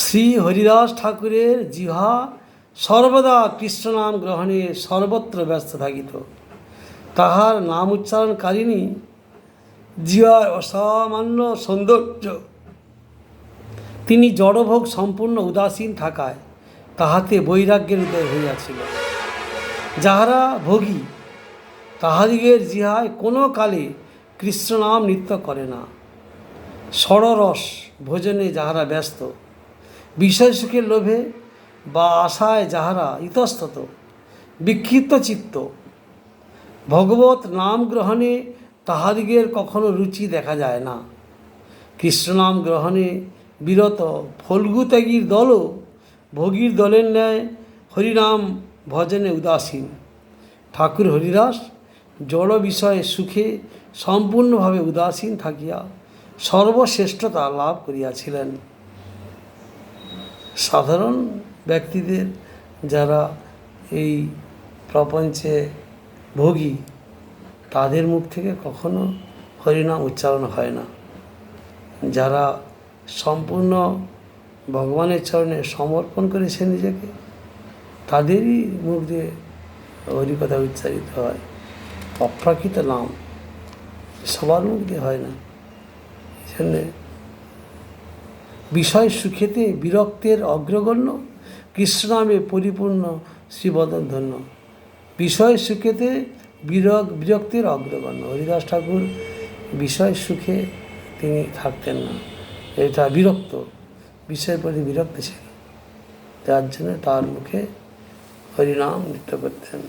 শ্রী হরিদাস ঠাকুরের জিহ্বা সর্বদা কৃষ্ণনাম গ্রহণে সর্বত্র ব্যস্ত থাকিত। তাহার নাম উচ্চারণকারিণী জিহ্বার অসামান্য সৌন্দর্য, তিনি জড়ভোগ সম্পূর্ণ উদাসীন থাকায় তাহাতে বৈরাগ্যের উদয় হইয়াছিল। যাহারা ভোগী তাহাদিগের জিহায় কোনো কালে কৃষ্ণনাম নৃত্য করে না। ষড়রস ভোজনে যাহারা ব্যস্ত, বিষয় সুখের লোভে বা আশায় যাহারা ইতস্তত, বিক্ষিপ্ত চিত্ত, ভগবত নাম গ্রহণে তাহাদিগের কখনো রুচি দেখা যায় না। কৃষ্ণনাম গ্রহণে বিরত ফল্গুত্যাগীর দলও ভোগীর দলের ন্যায় হরিনাম ভজনে উদাসীন। ঠাকুর হরিদাস জড় বিষয়ে সুখে সম্পূর্ণভাবে উদাসীন থাকিয়া সর্বশ্রেষ্ঠতা লাভ করিয়াছিলেন। সাধারণ ব্যক্তিদের, যারা এই প্রপঞ্চে ভোগী, তাদের মুখ থেকে কখনো হরিনাম উচ্চারণ হয় না। যারা সম্পূর্ণ ভগবানের চরণে সমর্পণ করেছে নিজেকে, তাদেরই মুখ দিয়ে হরিকথা উচ্চারিত হয়। অপ্রাকৃত নাম সবার মুখ দিয়ে হয় না। এই জন্যে বিষয় সুখেতে বিরক্তের অগ্রগণ্য, কৃষ্ণনামে পরিপূর্ণ শ্রীবদন ধন্য। বিষয় সুখেতে বিরক্তের অগ্রগণ্য। হরিদাস ঠাকুর বিষয় সুখে তিনি থাকতেন না, এটা বিরক্ত, বিষয়ের প্রতি বিরক্ত ছিলেন, যার জন্য তার মুখে হরিনাম নৃত্য করতেন।